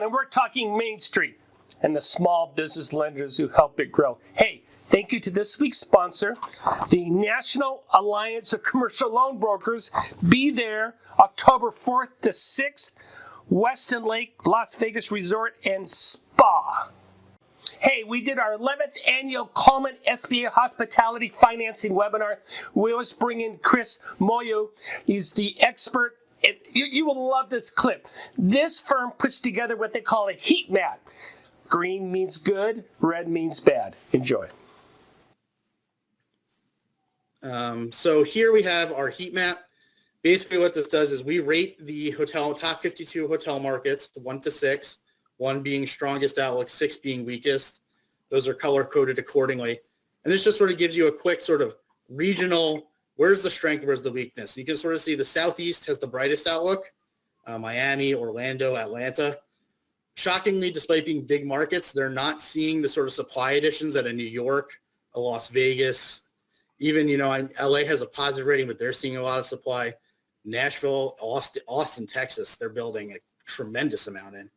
down, and we're talking Main Street and the small business lenders who help it grow. Hey, thank you to this week's sponsor, the National Alliance of Commercial Loan Brokers. Be there October 4th to 6th, Weston Lake, Las Vegas Resort and Spa. Hey, we did our 11th annual Coleman SBA Hospitality Financing webinar. We always bring in Chris Moyo. He's the expert. You will love this clip. This firm puts together what they call a heat map. Green means good, red means bad. Enjoy. So here we have our heat map. Basically what this does is we rate the top 52 hotel markets, 1 to 6, 1 being strongest outlook, 6 being weakest. Those are color coded accordingly. And this just sort of gives you a quick sort of regional, where's the strength, where's the weakness. You can sort of see the Southeast has the brightest outlook, Miami, Orlando, Atlanta. Shockingly, despite being big markets, they're not seeing the sort of supply additions that a New York, a Las Vegas, even, LA has a positive rating, but they're seeing a lot of supply. Nashville, Austin, Texas, they're building a tremendous amount in.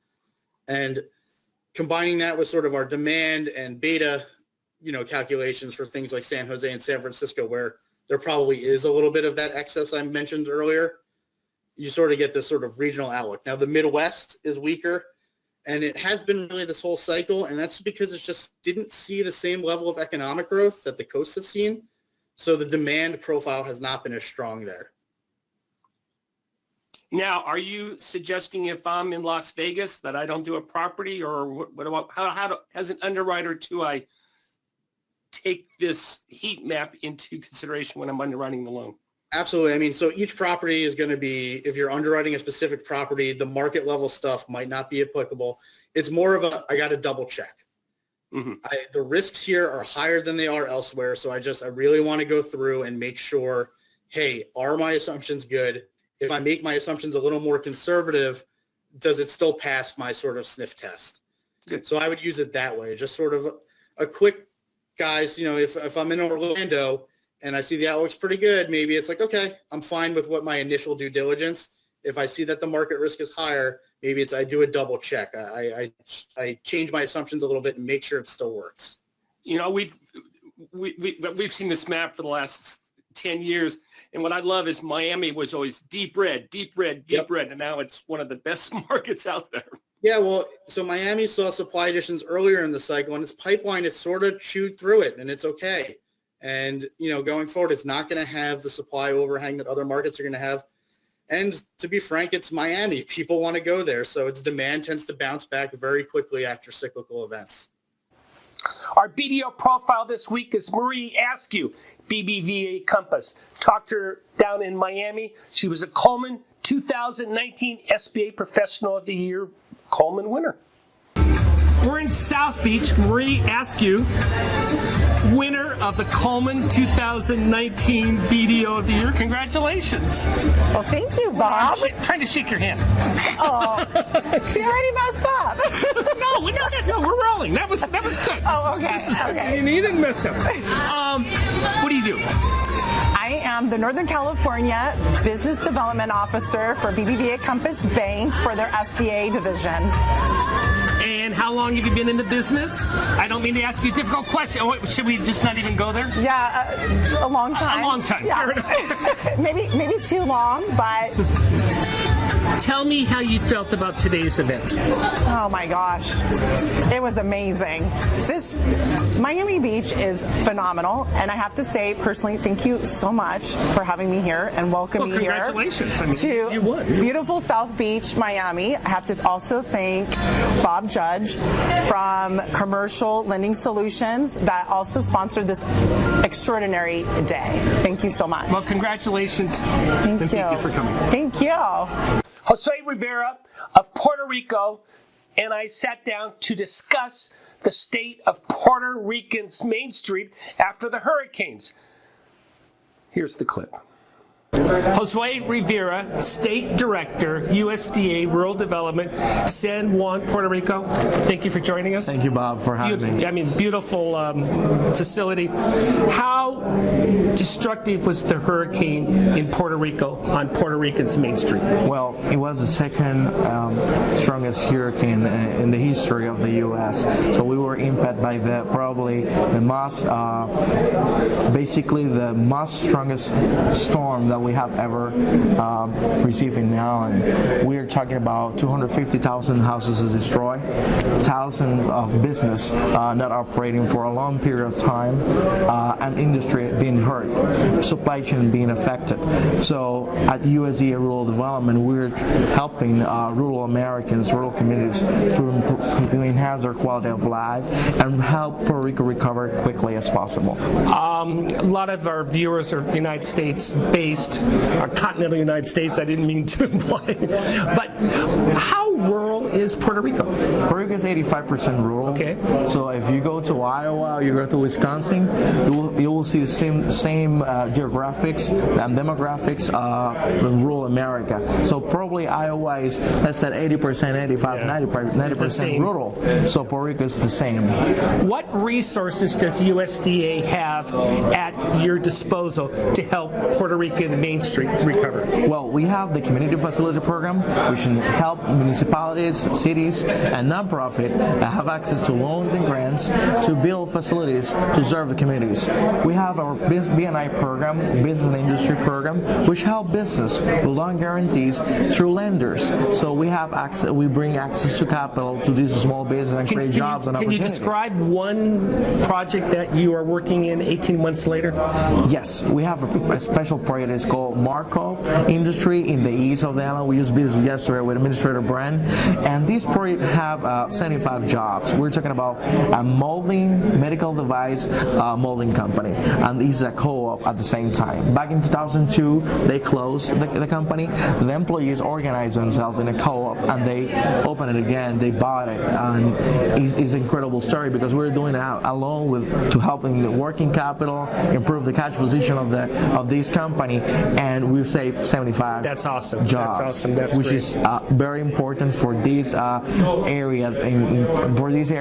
And combining that with sort of our demand and beta, calculations for things like San Jose and San Francisco, where there probably is a little bit of that excess I mentioned earlier, you sort of get this sort of regional outlook. Now, the Midwest is weaker, and it has been really this whole cycle, and that's because it just didn't see the same level of economic growth that the coasts have seen. So the demand profile has not been as strong there. Now, are you suggesting if I'm in Las Vegas that I don't do a property, or what about how as an underwriter do I take this heat map into consideration when I'm underwriting the loan? Absolutely. I mean, so each property is going to be, if you're underwriting a specific property, the market level stuff might not be applicable. It's more of I got to double check. Mm-hmm. The risks here are higher than they are elsewhere. So I really want to go through and make sure, hey, are my assumptions good? If I make my assumptions a little more conservative, does it still pass my sort of sniff test? Good. So I would use it that way. Just sort of a quick, guys, if I'm in Orlando and I see the outlook's pretty good, maybe it's like, okay, I'm fine with what my initial due diligence. If I see that the market risk is higher, maybe I do a double check. I change my assumptions a little bit and make sure it still works. We've seen this map for the last 10 years. And what I love is Miami was always deep red, and now it's one of the best markets out there. Yeah, well, so Miami saw supply additions earlier in the cycle, and its pipeline, it's sort of chewed through it, and it's okay. And, going forward, it's not going to have the supply overhang that other markets are going to have. And to be frank, it's Miami. People want to go there, so its demand tends to bounce back very quickly after cyclical events. Our BDO profile this week is Marie Askew, BBVA Compass. Talked to her down in Miami. She was a Coleman 2019 SBA Professional of the Year Coleman winner. We're in South Beach. Marie Askew, winner of the Coleman 2019 BDO of the Year. Congratulations. Well, thank you, Bob. I'm trying to shake your hand. Oh, see, I already messed up. No, we're rolling. That was good. Oh, okay. Okay. You didn't mess up. What do you do? I am the Northern California Business Development Officer for BBVA Compass Bank for their SBA division. And how long have you been in the business? I don't mean to ask you a difficult question. Should we just not even go there? Yeah, a long time. A long time. Yeah. Fair enough. maybe too long, but... Tell me how you felt about today's event. Oh my gosh, it was amazing. This Miami Beach is phenomenal, and I have to say personally, thank you so much for having me here and welcoming me here. Congratulations! To you won. Beautiful South Beach, Miami. I have to also thank Bob Judge from Commercial Lending Solutions that also sponsored this extraordinary day. Thank you so much. Well, congratulations. Thank you. Thank you for coming. Thank you. Josue Rivera of Puerto Rico and I sat down to discuss the state of Puerto Rican's Main Street after the hurricanes. Here's the clip. Josue Rivera, State Director, USDA Rural Development, San Juan, Puerto Rico. Thank you for joining us. Thank you, Bob, for having me. I mean, beautiful facility. How destructive was the hurricane in Puerto Rico on Puerto Ricans' Main Street? Well, it was the second strongest hurricane in the history of the U.S. So we were impacted by basically the most strongest storm that we have ever received in the island. We are talking about 250,000 houses destroyed, thousands of business not operating for a long period of time, and industry being hurt, supply chain being affected. So at USDA Rural Development, we're helping rural Americans, rural communities to enhance their quality of life and help Puerto Rico recover quickly as possible. A lot of our viewers are United States based, continental United States, I didn't mean to imply. But how rural is Puerto Rico? Puerto Rico is 85% rural. Okay. So if you go to Iowa, you go to Wisconsin, you will see the same geographics and demographics in rural America. So probably Iowa is, let's say 80%, 85, 90% rural. So Puerto Rico is the same. What resources does USDA have at your disposal to help Puerto Rican Main Street recover? Well, we have the Community Facility Program, which can help municipalities, cities, and nonprofit have access to loans and grants to build facilities to serve the communities. We have our BNI program, Business and Industry Program, which help business with loan guarantees through lenders. So we have access, we bring access to capital to these small business and create jobs and opportunities. Can you describe one project that you are working in 18 months later? Yes, we have a special project. It's called Marco Industry in the east of the island. We just visited yesterday with Administrator Brand, and this project have 75 jobs. We're talking about a molding, medical device molding company, and this is a co-op at the same time. Back in 2002, they closed the company. The employees organized themselves in a co-op, and they opened it again. They bought it, and it's an incredible story because we're doing it along to helping the working capital, improve the cash position of this company, and we've saved 75 That's awesome. jobs, That's awesome. That's which great. is very important for this area, for this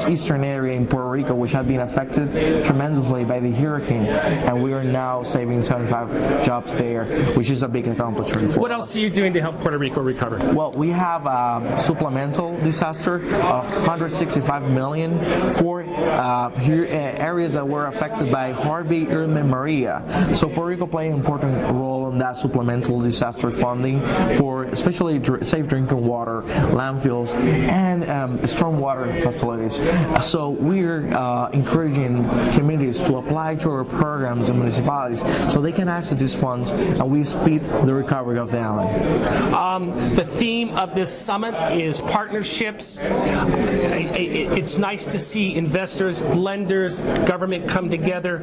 eastern area in Puerto Rico, which had been affected tremendously by the hurricane, and we are now saving 75 jobs there, which is a big accomplishment for What us. else are you doing to help Puerto Rico recover? Well, we have a supplemental disaster of $165 million for areas that were affected by Harvey, Irma, and Maria. So Puerto Rico played an important role in that supplemental disaster funding for especially safe drinking water, landfills, and stormwater facilities. So we're encouraging communities to apply to our programs and municipalities so they can access these funds, and we speed the recovery of the island. The theme of this summit is partnerships. It's nice to see investors, lenders, government come together.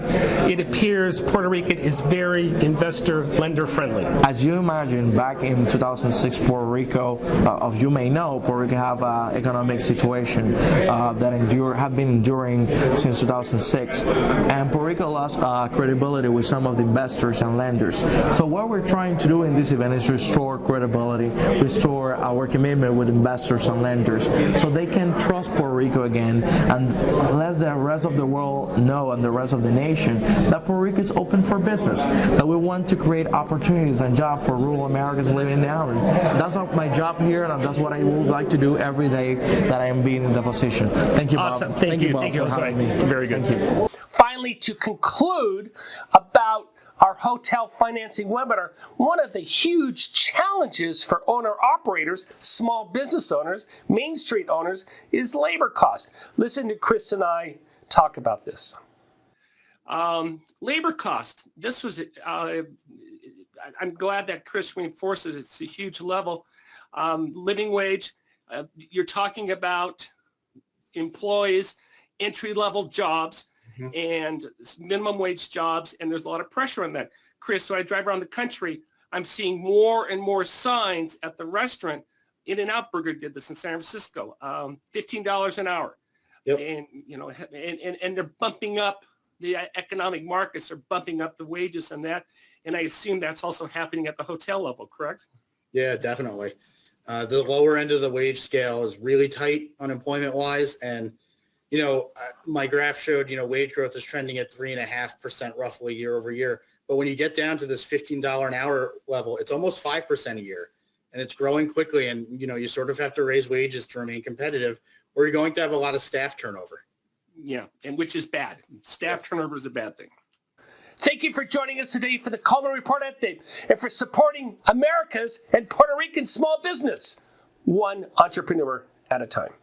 It appears Puerto Rico is very investor-lender friendly. As you imagine, back in 2006, Puerto Rico, you may know, Puerto Rico have an economic situation that have been enduring since 2006, and Puerto Rico lost credibility with some of the investors and lenders. So what we're trying to do in this event is restore credibility, restore our commitment with investors and lenders, so they can trust Puerto Rico again, and let the rest of the world know and the rest of the nation that Puerto Rico is open for business, that we want to create opportunities and jobs for rural Americans living in the island. That's my job here, and that's what I would like to do every day that I am being in the position. Thank you, Bob. Awesome. Thank you, Bob, for having me. Very good. Thank you. Finally, to conclude about our hotel financing webinar, one of the huge challenges for owner-operators, small business owners, Main Street owners, is labor cost. Listen to Chris and I talk about this. Labor cost. This was, I'm glad that Chris reinforced it. It's a huge level. Living wage, you're talking about employees, entry-level jobs, and minimum wage jobs, and there's a lot of pressure on that. Chris, so I drive around the country, I'm seeing more and more signs at the restaurant. In-N-Out Burger did this in San Francisco, $15 an hour. Yep. And, you know, and they're bumping up, the economic markets are bumping up the wages on that. And I assume that's also happening at the hotel level, correct? Yeah, definitely. The lower end of the wage scale is really tight unemployment-wise, and my graph showed wage growth is trending at 3.5% roughly year over year. But when you get down to this $15 an hour level, it's almost 5% a year, and it's growing quickly. And you sort of have to raise wages to remain competitive, or you're going to have a lot of staff turnover. Yeah, and which is bad. Staff turnover is a bad thing. Thank you for joining us today for the Coleman Report update and for supporting America's and Puerto Rican small business, one entrepreneur at a time.